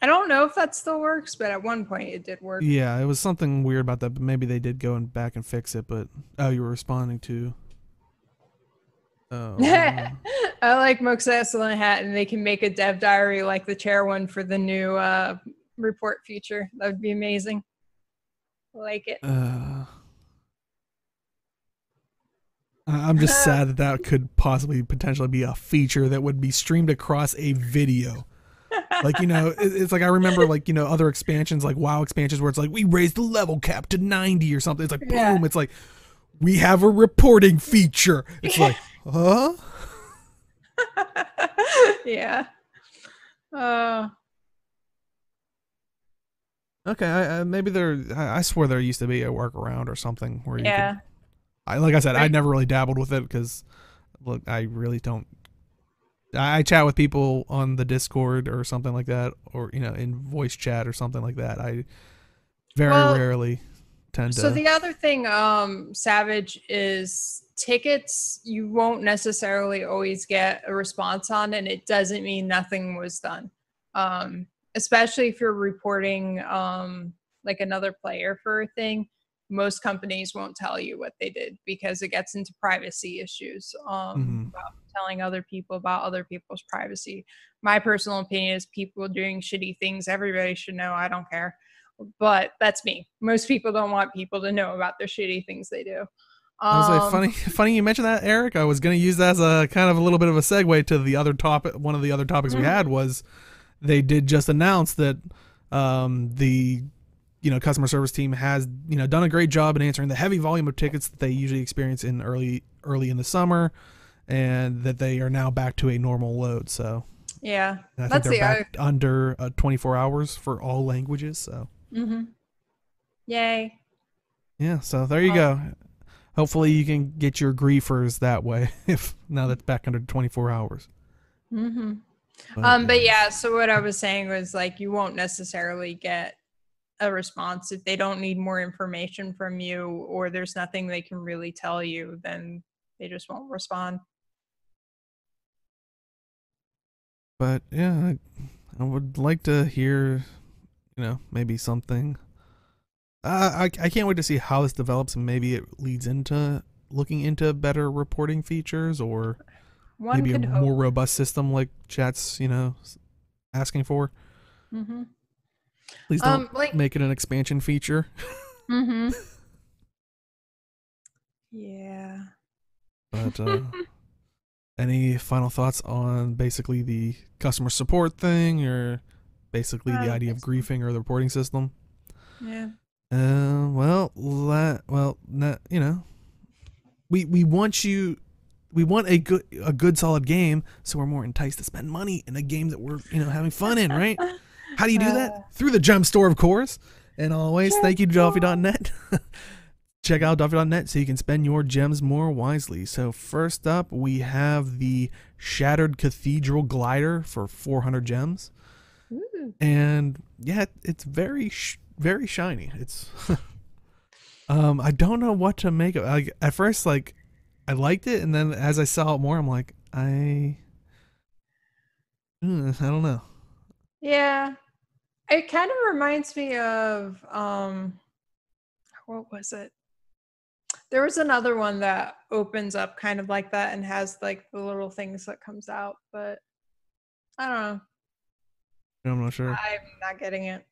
I don't know if that still works, but at one point it did work. Yeah, it was something weird about that, but maybe they did go and back and fix it. But oh, you were responding to. Oh, I like Moxas on a hat, and they can make a dev diary like the chair one for the new report feature. That would be amazing. I like it. I'm just sad that that could possibly potentially be a feature that would be streamed across a video. Like, it's like I remember like, other expansions like WoW expansions where it's like we raised the level cap to 90 or something. It's like boom, Yeah. it's like we have a reporting feature. It's like, huh? Yeah. Uh, Okay, maybe I swear there used to be a workaround or something where you could. yeah. Like I said, I Right. never really dabbled with it because, look, I really don't. I chat with people on the Discord or something like that, or in voice chat or something like that. I very Well, rarely tend so to. the other thing, Savage, is tickets you won't necessarily always get a response on, and it doesn't mean nothing was done. Especially if you're reporting like another player for a thing, most companies won't tell you what they did because it gets into privacy issues, Mm-hmm. about telling other people about other people's privacy. My personal opinion is people doing shitty things, everybody should know. I don't care. but that's me. Most people don't want people to know about the shitty things they do. I was like, funny you mentioned that, Eric. I was going to use that as a kind of a little bit of a segue to the other topic. One of the other topics we had was they did just announce that the customer service team has done a great job in answering the heavy volume of tickets that they usually experience in early in the summer, and that they are now back to a normal load. So yeah, I think they're back under 24 hours for all languages. So yay. Yeah, so there you go. Hopefully you can get your griefers that way if now that's back under 24 hours. But yeah, so what I was saying was like you won't necessarily get a response if they don't need more information from you, or there's nothing they can really tell you, then they just won't respond. But yeah, I would like to hear, maybe something. I can't wait to see how this develops, and maybe it leads into looking into better reporting features, or maybe a more robust system like chat's asking for. Please don't make it an expansion feature. Yeah. But any final thoughts on basically the customer support thing, or basically the idea of griefing or the reporting system? Yeah. We want a good solid game, so we're more enticed to spend money in a game that we're having fun in, right? How do you do that? Through the gem store, of course. And always thank you to Dolphy.net. Check out Dolphy.net so you can spend your gems more wisely. So first up, we have the Shattered Cathedral Glider for 400 gems. And yeah, it's very shiny. It's I don't know what to make of it. At first, like, I liked it, and then as I saw it more, I'm like, I don't know. Yeah, it kind of reminds me of what was it? There was another one that opens up kind of like that and has like the little things that comes out, but I don't know. I'm not sure. I'm not getting it.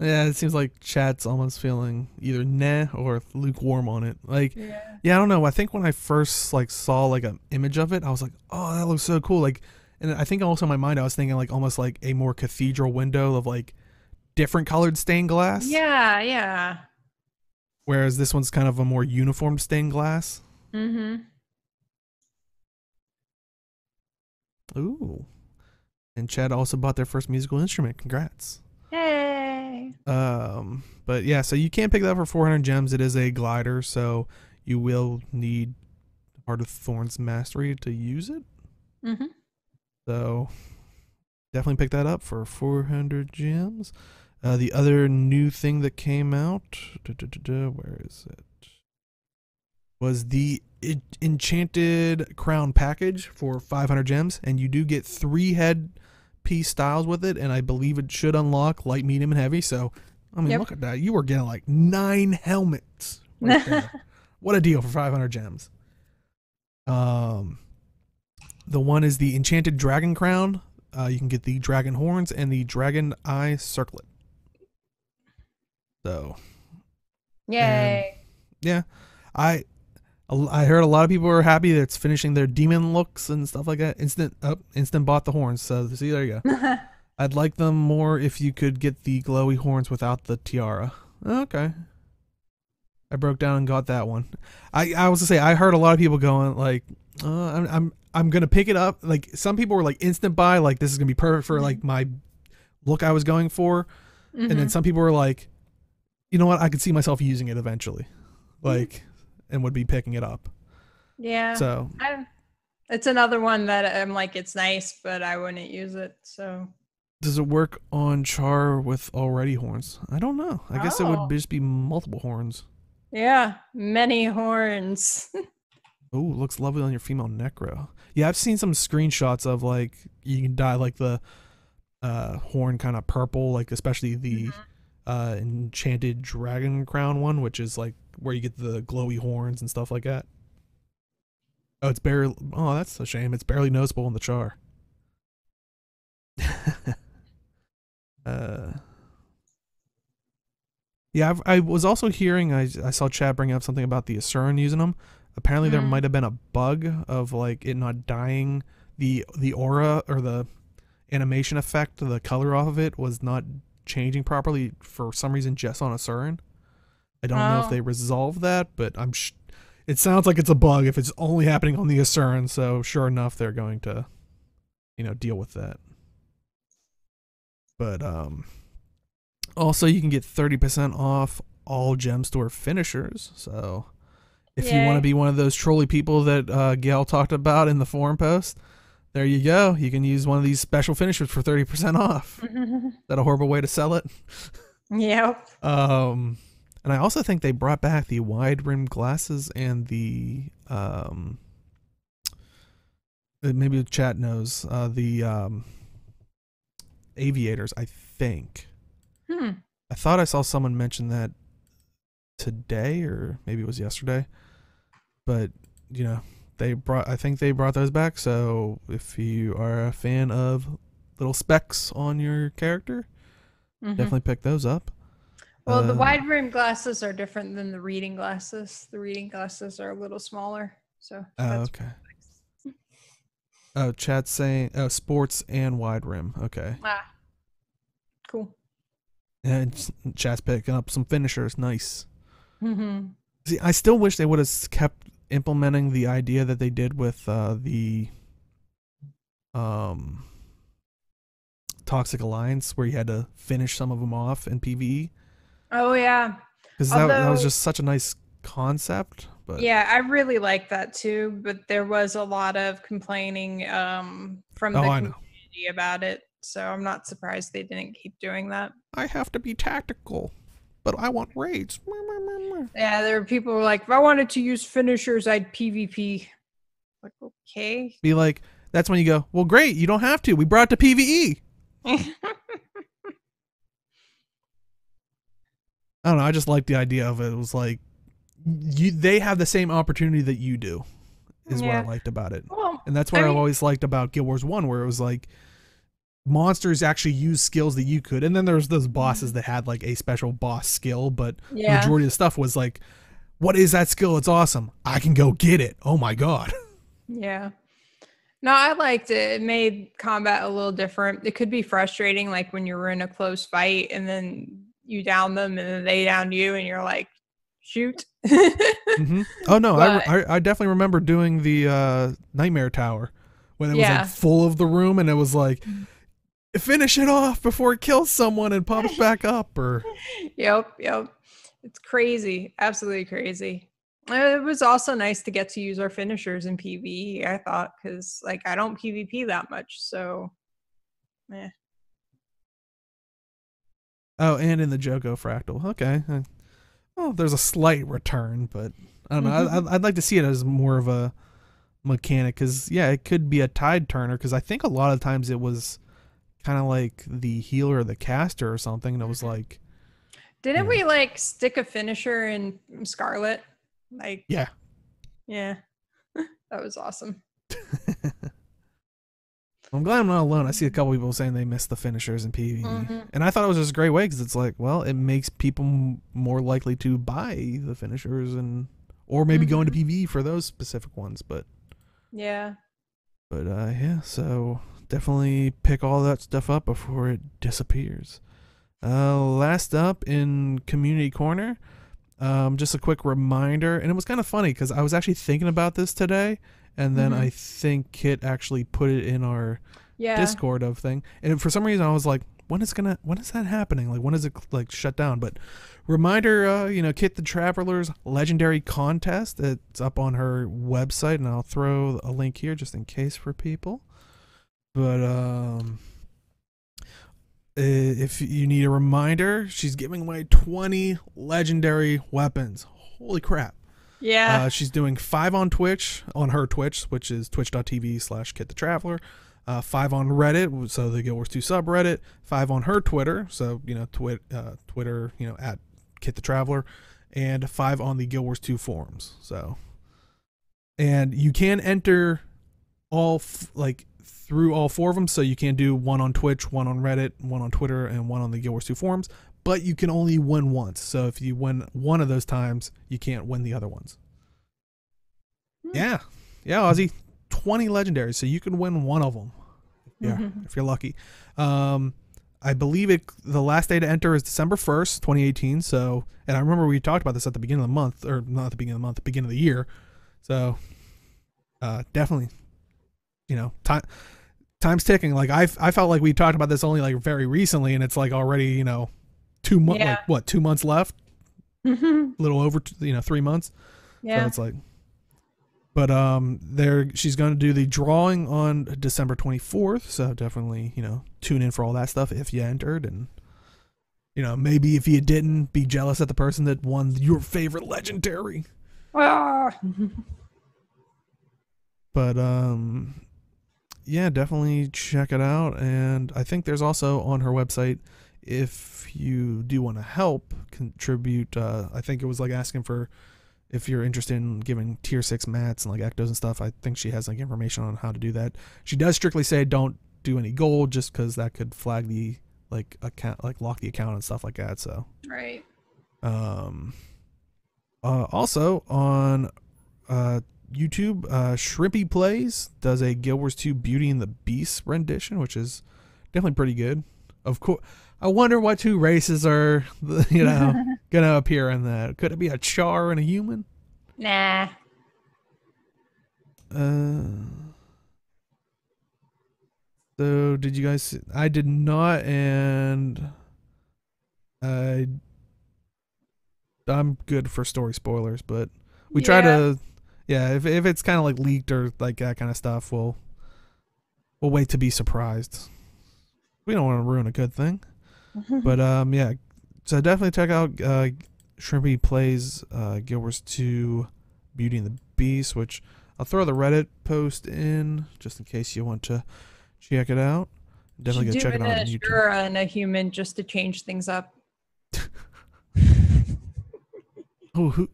Yeah, it seems like chat's almost feeling either nah or lukewarm on it. Like, yeah, I don't know. I think when I first like saw like an image of it, I was like, oh, that looks so cool. Like, and I think also in my mind I was thinking like almost like a more cathedral window of like different colored stained glass. Yeah, yeah. Whereas this one's kind of a more uniform stained glass. Ooh. And Chad also bought their first musical instrument. Congrats. Hey. But yeah, so you can't pick that up for 400 gems. It is a glider, so you will need Heart of Thorns Mastery to use it. So definitely pick that up for 400 gems. The other new thing that came out, where is it? Was the Enchanted Crown package for 500 gems, and you do get 3 headpiece styles with it, and I believe it should unlock light, medium, and heavy. So, I mean, look at that. You were getting like 9 helmets right there. What a deal for 500 gems. The one is the Enchanted Dragon Crown. You can get the Dragon Horns and the Dragon Eye Circlet. So, yay. Yeah, I heard a lot of people are happy that it's finishing their demon looks and stuff like that. Instant bought the horns. So see, there you go. I'd like them more if you could get the glowy horns without the tiara. Okay. I broke down and got that one. I was to say I heard a lot of people going like, I'm gonna pick it up. Like some people were like instant buy, like this is gonna be perfect for like my look I was going for, and then some people were like, you know what, I could see myself using it eventually, like, and would be picking it up. Yeah. So it's another one that I'm like, it's nice, but I wouldn't use it. So does it work on char with already horns? I don't know. I guess it would just be multiple horns. Yeah, many horns. Oh, looks lovely on your female necro. Yeah, I've seen some screenshots of like you can dye like the horn kind of purple, like especially the Enchanted Dragon Crown one, which is like where you get the glowy horns and stuff like that. Oh, it's barely. Oh, that's a shame. It's barely noticeable in the char. Yeah, I was also hearing, I saw Chad bring up something about the Asuran using them. Apparently there might have been a bug of like it not dying. The aura or the animation effect, the color off of it was not changing properly for some reason just on Asuran. I don't know if Oh, they resolved that, but it sounds like it's a bug if it's only happening on the Asuran, so sure enough they're going to, deal with that. But also you can get 30% off all gem store finishers. So if you want to yay. be one of those trolley people that Gail talked about in the forum post, there you go. You can use one of these special finishers for 30% off. Is that a horrible way to sell it? Yep. And I also think they brought back the wide rimmed glasses and the maybe the chat knows the aviators. I think. I thought I saw someone mention that today, or maybe it was yesterday. But I think they brought those back. So if you are a fan of little specks on your character, definitely pick those up. Well, the wide rim glasses are different than the reading glasses. The reading glasses are a little smaller. So that's okay. Oh, chat's saying sports and wide rim. Okay. Cool. And chat's picking up some finishers. Nice. See, I still wish they would have kept implementing the idea that they did with the Toxic Alliance, where you had to finish some of them off in PvE. Oh yeah. Because that was just such a nice concept. But yeah, I really like that too. But there was a lot of complaining from the community about it. So I'm not surprised they didn't keep doing that. I have to be tactical, but I want raids. Yeah, there were people who were like, if I wanted to use finishers, I'd PvP. Like, okay. Be like, that's when you go, well, great, you don't have to. We brought it to PvE. I don't know. I just like the idea of it. It was like, they have the same opportunity that you do, is what I liked about it. Well, and that's what I've always liked about Guild Wars 1, where it was like, monsters actually use skills that you could, and then there's those bosses that had like a special boss skill, but the majority of the stuff was like, what is that skill? It's awesome. I can go get it. Oh my god. Yeah. No, I liked it. It made combat a little different. It could be frustrating, like when you're in a close fight and then you down them and then they down you and you're like, shoot. Oh no, I definitely remember doing the Nightmare Tower when it was like full of the room, and it was like, finish it off before it kills someone and pops back up. Or Yep. It's crazy. Absolutely crazy. It was also nice to get to use our finishers in PvE, I thought, because like I don't PvP that much, so Oh, and in the Jogo Fractal. Okay. Well, there's a slight return, but I don't know. I'd like to see it as more of a mechanic, because it could be a tide turner, because I think a lot of times it was kind of like the healer or the caster or something, and it was like, didn't we like stick a finisher in Scarlet? Like yeah that was awesome. I'm glad I'm not alone. I see a couple people saying they miss the finishers in PvE, and I thought it was just a great way, because it's like, well, it makes people more likely to buy the finishers, or maybe go into PvE for those specific ones. But so definitely pick all that stuff up before it disappears. Last up in Community Corner, just a quick reminder, and it was kind of funny because I was actually thinking about this today, and then I think Kit actually put it in our Discord of thing, and for some reason I was like, when is that happening? Like, when is it like shut down? But reminder, Kit the Traveler's legendary contest. It's up on her website, and I'll throw a link here just in case for people. But if you need a reminder, she's giving away 20 legendary weapons. Holy crap. Yeah. She's doing 5 on Twitch, on her Twitch, which is twitch.tv/KitTheTraveler. 5 on Reddit, so the Guild Wars 2 subreddit. 5 on her Twitter, so Twitter, at KitTheTraveler, and 5 on the Guild Wars 2 forums. So, and you can enter all through all 4 of them, so you can do 1 on Twitch, 1 on Reddit, 1 on Twitter, and 1 on the Guild Wars 2 forums. but you can only win once. So if you win one of those times, you can't win the other ones. Yeah, Ozzy, 20 legendaries, so you can win one of them. Yeah, if you're lucky. I believe the last day to enter is December 1st, 2018. So, and I remember we talked about this at the beginning of the month, or not at the beginning of the month, the beginning of the year. So, definitely, time's ticking. Like I felt like we talked about this only like very recently, and it's like already 2 months. Yeah. Like what, 2 months left? A little over 3 months. Yeah. So it's like. But she's going to do the drawing on December 24th, so definitely tune in for all that stuff if you entered, and maybe if you didn't, be jealous at the person that won your favorite legendary. But yeah, definitely check it out, and I think there's also on her website, if you do want to help contribute, I think it was like asking for, if you're interested in giving tier 6 mats and like ectos and stuff, I think she has like information on how to do that. She does strictly say don't do any gold, just because that could flag the like account, like lock the account and stuff like that. So right. Also on YouTube, Shrimpy Plays does a Guild Wars 2 Beauty and the Beast rendition, which is definitely pretty good. Of course, I wonder what 2 races are, gonna appear in that. Could it be a Char and a human? Nah. So did you guys? I did not, and I'm good for story spoilers, but we try to. Yeah, if it's kind of like leaked or like that kind of stuff, we'll wait to be surprised. We don't want to ruin a good thing. But yeah, so definitely check out Shrimpy Plays Guild Wars 2 Beauty and the Beast, which I'll throw the Reddit post in just in case you want to check it out. Definitely go check it out on YouTube. Shura and a human just to change things up. Who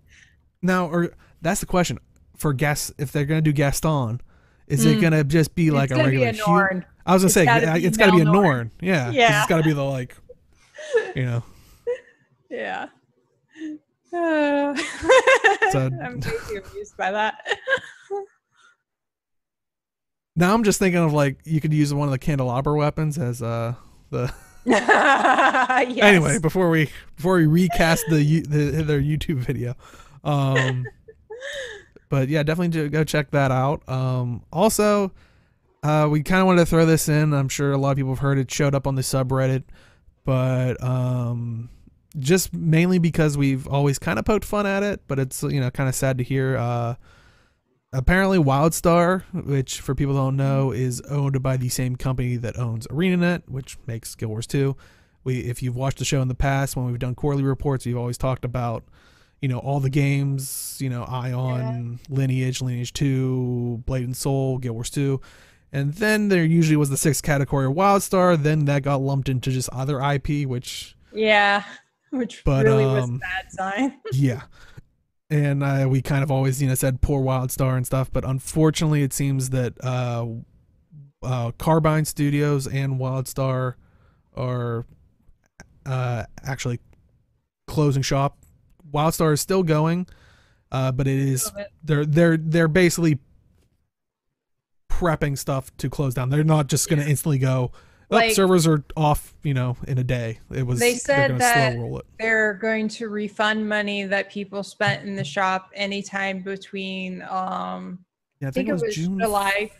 now, or that's the question for guests, if they're gonna do Gaston, is it gonna just be like a regular human? I was gonna say it's gotta be a Norn. Yeah. It's gotta be the like Yeah. So, I'm totally amused by that. Now I'm just thinking of like you could use one of the candelabra weapons as the yes. Anyway, before we recast their YouTube video, but yeah, definitely go check that out. Also, we kind of wanted to throw this in. I'm sure a lot of people have heard it, showed up on the subreddit, but just mainly because we've always kind of poked fun at it, but it's kind of sad to hear. Apparently WildStar, which for people who don't know is owned by the same company that owns ArenaNet, which makes Guild Wars 2. If you've watched the show in the past, when we've done quarterly reports, we've always talked about all the games, Ion, Lineage 2, Blade and Soul, Guild Wars 2. And then there usually was the 6th category of WildStar. Then that got lumped into just other IP, which really was a bad sign. Yeah. And we kind of always, said poor WildStar and stuff. But unfortunately, it seems that Carbine Studios and WildStar are actually closing shop. WildStar is still going, but it is they're basically prepping stuff to close down. They're not just going to instantly go, servers are off, in a day. They said that they're going to refund money that people spent in the shop anytime between I think it was July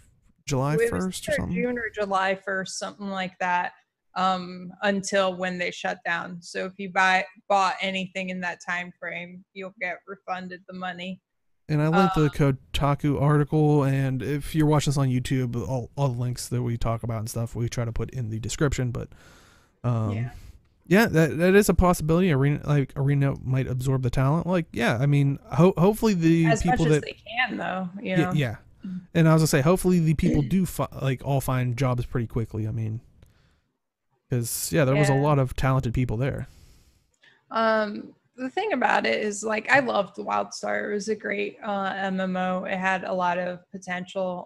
1st or something. June or July 1st, something like that. Until when they shut down. So if you bought anything in that time frame, you'll get refunded the money. And I linked the Kotaku article, and if you're watching this on YouTube, all the links that we talk about and stuff, we try to put in the description. But that is a possibility. Arena might absorb the talent. I mean, hopefully the as people much as they can, though. Yeah. And I was gonna say, hopefully the people do all find jobs pretty quickly. I mean, because there was a lot of talented people there. The thing about it is, I loved WildStar. It was a great MMO. It had a lot of potential.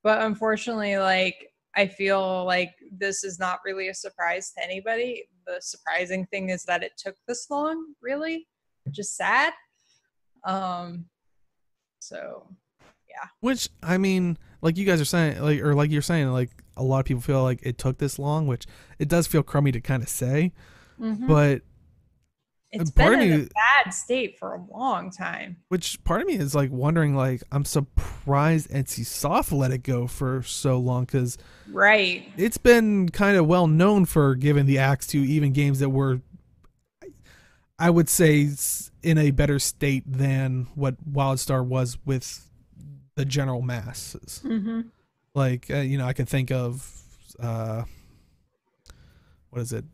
But unfortunately, I feel like this is not really a surprise to anybody. the surprising thing is that it took this long, really, which is sad. So yeah. Which, I mean, like you guys are saying, like, or like you're saying, like a lot of people feel like it took this long, which it does feel crummy to kind of say, but It's part been of in me, a bad state for a long time. which part of me is like wondering, like, I'm surprised NCSoft let it go for so long, because Right. it's been kind of well known for giving the axe to even games that were, I would say, in a better state than what WildStar was with the general masses. Like, you know, I can think of, what is it?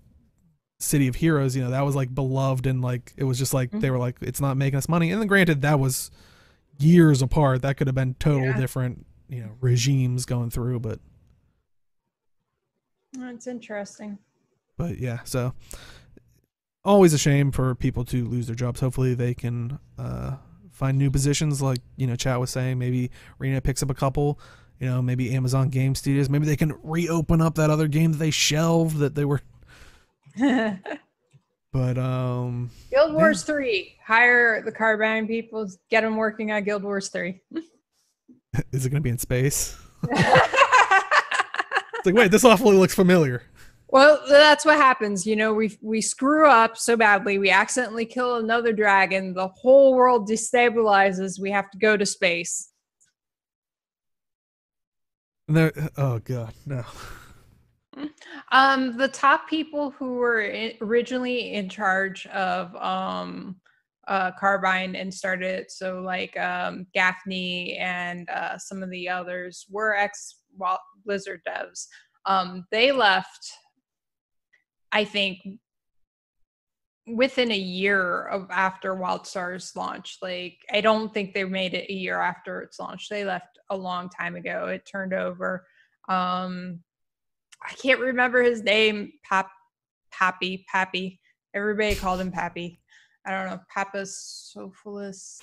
City of Heroes, you know, that was like beloved, and like it was just like they were like, it's not making us money. And then granted, that was years apart. That could have been total different, you know, regimes going through, but that's interesting. But yeah, so always a shame for people to lose their jobs. Hopefully they can find new positions, like, you know, Chat was saying. Maybe Rena picks up a couple, you know, maybe Amazon Game Studios. Maybe they can reopen up that other game that they shelved that they were. But Guild Wars 3. Hire the Carbine people, get them working on Guild Wars 3. Is it going to be in space? It's like, wait, this awfully looks familiar. Well, that's what happens. You know, we screw up so badly. We accidentally kill another dragon. The whole world destabilizes. We have to go to space. No, oh god, no. The top people who were originally in charge of Carbine and started it, so like Gaffney and some of the others were ex-Blizzard devs. They left, I think, within a year of after WildStar's launch. Like, I don't think they made it a year after its launch. They left a long time ago. It turned over. I can't remember his name. Pappy. Everybody called him Pappy. I don't know. Papasophilus.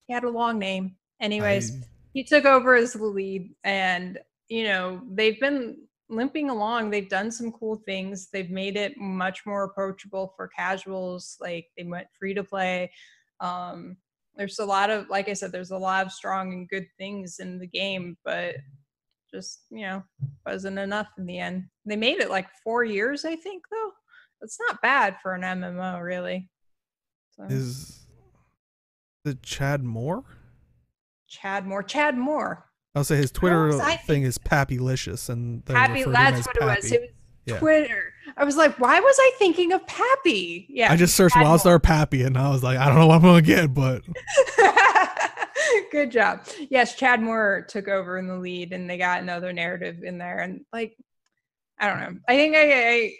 He had a long name. Anyways, he took over as the lead, and you know, they've been limping along. They've done some cool things. They've made it much more approachable for casuals. Like, they went free to play. There's a lot of, like I said, there's a lot of strong and good things in the game, but just, you know, wasn't enough in the end. They made it like 4 years, I think, though. It's not bad for an MMO, really. So. Is it Chad Moore? Chad Moore. I'll say his Twitter thing is Pappylicious, and Pappy, that's what Pappy. it was. It was Twitter. I was like, why was I thinking of Pappy? Yeah. I just searched WildStar Pappy, and I was like, I don't know what I'm gonna get, but good job. Yes, Chad Moore took over in the lead, and they got another narrative in there. And like, I don't know. I think I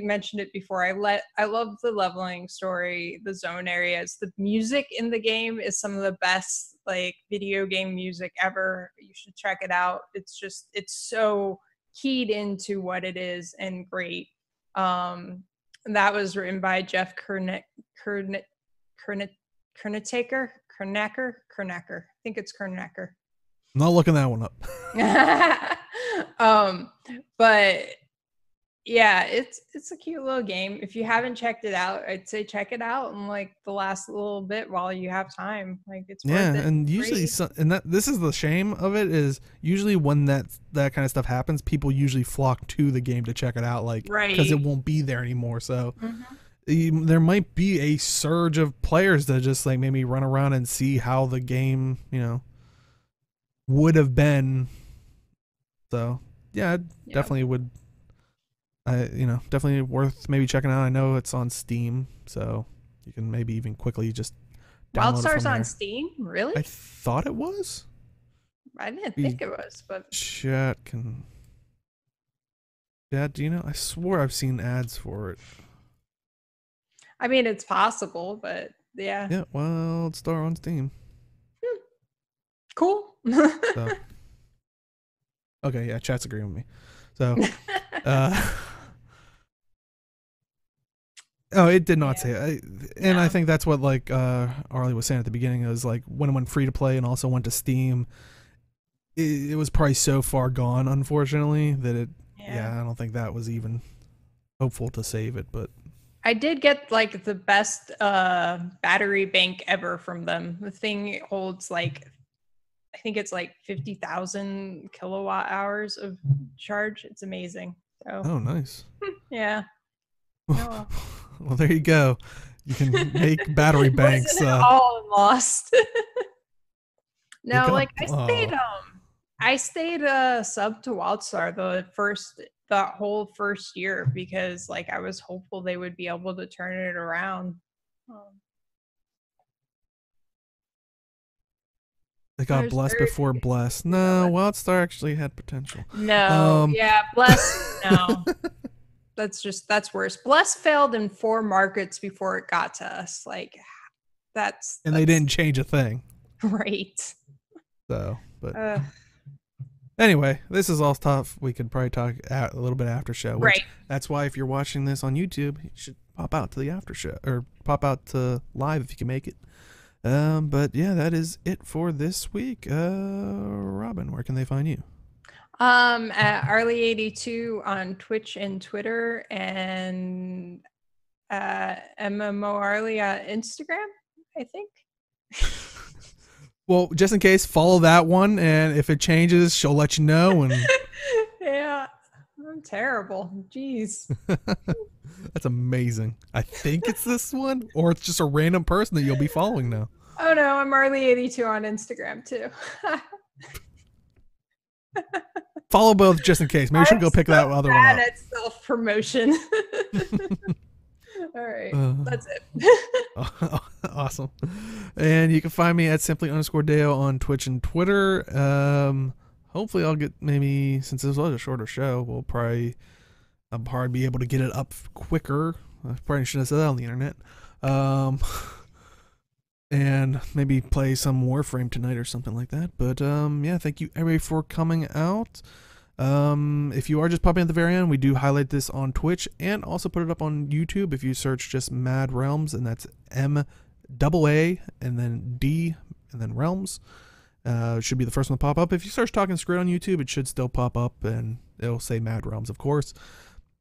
mentioned it before. I love the leveling story, the zone areas. The music in the game is some of the best like video game music ever. You should check it out. It's so keyed into what it is and great. And that was written by Jeff Kernecker. I think it's Kernecker. I'm not looking that one up. But yeah, it's a cute little game. If you haven't checked it out, I'd say check it out in like the last little bit while you have time. Like, it's worth it. And usually, this is the shame of it, is usually when that kind of stuff happens, people usually flock to the game to check it out, like, because it won't be there anymore. So there might be a surge of players that just like maybe run around and see how the game, you know, would have been. So yeah, definitely would. You know, definitely worth maybe checking out. I know it's on Steam, so you can maybe even quickly just download WildStar's it from on there. Steam? Really? I thought it was. I didn't think it was, but Chat, do you know? I swore I've seen ads for it. I mean, it's possible, but yeah. Yeah, WildStar on Steam. Cool. So. Okay, yeah, chat's agreeing with me. So, oh, it did not say it. I think that's what like Arlie was saying at the beginning, is like when it went free to play and also went to Steam, it was probably so far gone, unfortunately, that I don't think that was even hopeful to save it, but I did get like the best battery bank ever from them. The thing holds like, I think it's like 50,000 kilowatt hours of charge. It's amazing. So oh, nice. yeah. Oh, Well, there you go. You can make battery banks. wasn't it all lost? No, like Oh. I stayed sub to Wildstar the whole first year because like I was hopeful they would be able to turn it around. They got blessed before blessed. No, Wildstar actually had potential. No, yeah, Bless, no. That's worse. Bless failed in 4 markets before it got to us. Like that's they didn't change a thing. Right. So, but anyway, this is all stuff we could probably talk a little bit after show. Right. That's why if you're watching this on YouTube, you should pop out to the after show or pop out to live if you can make it. But yeah, that is it for this week. Robin, where can they find you? At Arlie82 on Twitch and Twitter, and MMO Arlie on Instagram, I think. Well, just in case, follow that one, and if it changes, she'll let you know. And yeah, I'm terrible. Jeez. That's amazing. I think it's this one, or it's just a random person that you'll be following now. Oh no, I'm Arlie82 on Instagram too. Follow both just in case. Maybe we should go pick that other one up. At self-promotion. All right, that's it. Awesome. And you can find me at simply_Dale on Twitch and Twitter. Hopefully I'll get, maybe since this was a shorter show, I'll probably be able to get it up quicker. I probably shouldn't have said that on the internet. And maybe play some Warframe tonight or something like that. But yeah, thank you everybody for coming out. If you are just popping at the very end, we do highlight this on Twitch and also put it up on YouTube. If you search just MAAD Realms, and that's MAA and then D and then Realms, it should be the first one to pop up. If you search Talking Skritt on YouTube, it should still pop up and it'll say MAAD Realms, of course.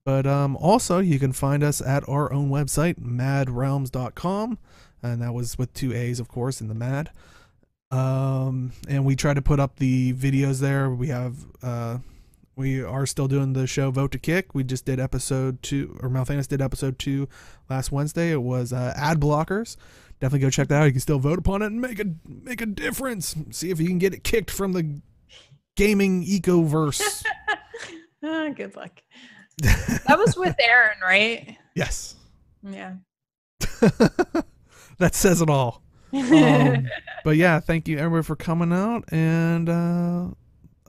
But also you can find us at our own website, maadrealms.com, and that was with 2 A's, of course, in the MAAD. And we try to put up the videos there. We are still doing the show Vote to Kick. We just did episode 2, or Malthanis did episode 2 last Wednesday. It was ad blockers. Definitely go check that out. You can still vote upon it and make a difference. See if you can get it kicked from the gaming ecoverse. Good luck. That was with Aaron, right? Yes. Yeah. That says it all. But yeah, thank you everyone for coming out, and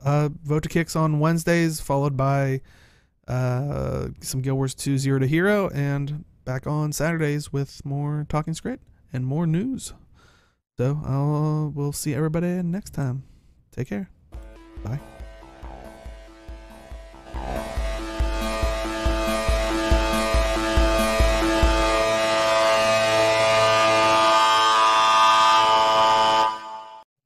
Vote to Kicks on Wednesdays, followed by some Guild Wars 2 Zero to Hero, and back on Saturdays with more Talking Skritt and more news. So we'll see everybody next time. Take care. Bye.